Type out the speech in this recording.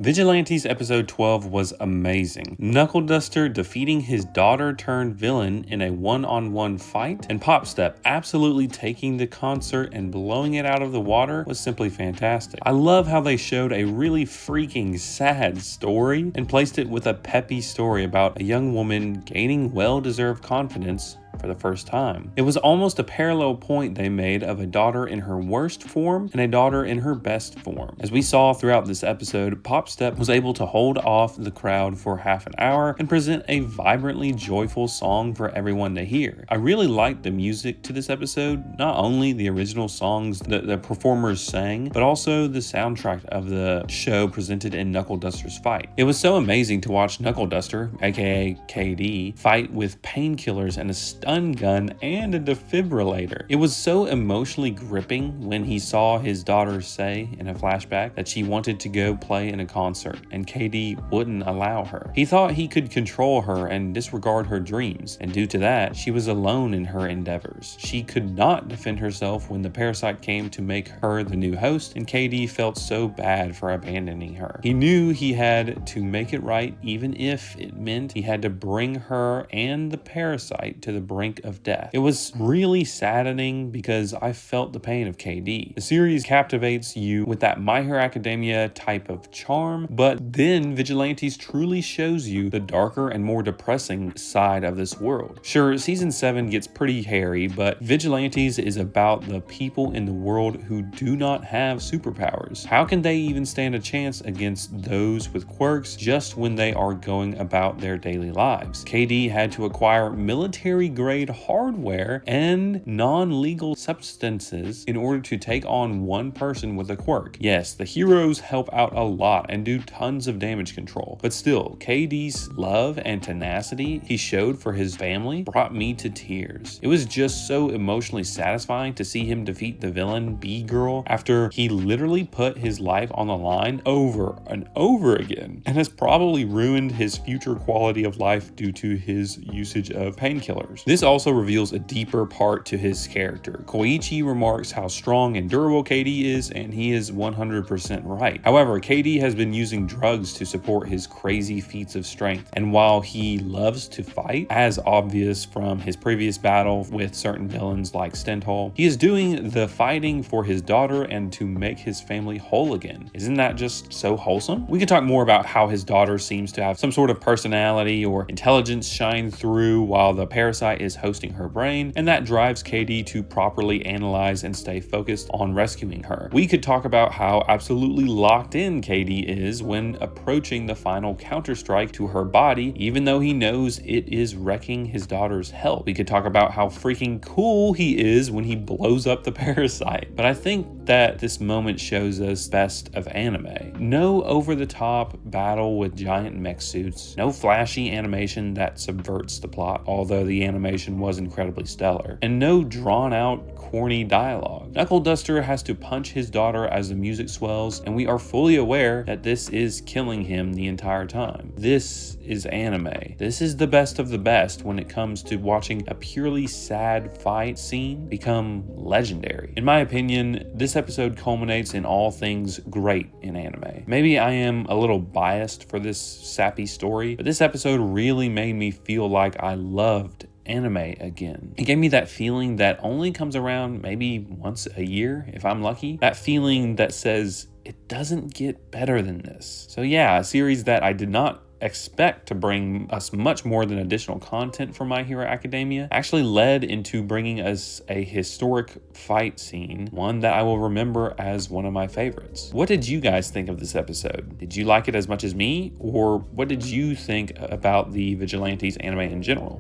Vigilantes episode 12 was amazing. Knuckle Duster defeating his daughter turned villain in a one-on-one fight, and Popstep absolutely taking the concert and blowing it out of the water was simply fantastic. I love how they showed a really freaking sad story and placed it with a peppy story about a young woman gaining well-deserved confidence for the first time. It was almost a parallel point they made of a daughter in her worst form and a daughter in her best form. As we saw throughout this episode, Popstep was able to hold off the crowd for half an hour and present a vibrantly joyful song for everyone to hear. I really liked the music to this episode, not only the original songs that the performers sang, but also the soundtrack of the show presented in Knuckle Duster's fight. It was so amazing to watch Knuckle Duster, aka KD, fight with painkillers and a stun gun and a defibrillator. It was so emotionally gripping when he saw his daughter say in a flashback that she wanted to go play in a concert and KD wouldn't allow her. He thought he could control her and disregard her dreams, and due to that, she was alone in her endeavors. She could not defend herself when the parasite came to make her the new host, and KD felt so bad for abandoning her. He knew he had to make it right, even if it meant he had to bring her and the parasite to the brink of death. It was really saddening because I felt the pain of KD. The series captivates you with that My Hero Academia type of charm, but then Vigilantes truly shows you the darker and more depressing side of this world. Sure, season 7 gets pretty hairy, but Vigilantes is about the people in the world who do not have superpowers. How can they even stand a chance against those with quirks just when they are going about their daily lives? KD had to acquire military-grade hardware and non-legal substances in order to take on one person with a quirk. Yes, the heroes help out a lot and do tons of damage control, but still, KD's love and tenacity he showed for his family brought me to tears. It was just so emotionally satisfying to see him defeat the villain B-Girl after he literally put his life on the line over and over again and has probably ruined his future quality of life due to his usage of painkillers. This also reveals a deeper part to his character. Koichi remarks how strong and durable KD is, and he is 100% right. However, KD has been using drugs to support his crazy feats of strength, and while he loves to fight, as obvious from his previous battle with certain villains like Stendhal, he is doing the fighting for his daughter and to make his family whole again. Isn't that just so wholesome? We can talk more about how his daughter seems to have some sort of personality or intelligence shine through while the parasite is hosting her brain, and that drives KD to properly analyze and stay focused on rescuing her. We could talk about how absolutely locked in KD is when approaching the final counterstrike to her body, even though he knows it is wrecking his daughter's health. We could talk about how freaking cool he is when he blows up the parasite. But I think that this moment shows us best of anime. No over-the-top battle with giant mech suits, no flashy animation that subverts the plot, although the animation was incredibly stellar, and no drawn-out, corny dialogue. Knuckle Duster has to punch his daughter as the music swells, and we are fully aware that this is killing him the entire time. This is anime. This is the best of the best when it comes to watching a purely sad fight scene become legendary. In my opinion, this episode culminates in all things great in anime. Maybe I am a little biased for this sappy story, but this episode really made me feel like I loved anime again. It gave me that feeling that only comes around maybe once a year if I'm lucky. That feeling that says it doesn't get better than this. So yeah, a series that I did not expect to bring us much more than additional content from My Hero Academia actually led into bringing us a historic fight scene, one that I will remember as one of my favorites. What did you guys think of this episode? Did you like it as much as me, or what did you think about the Vigilantes anime in general?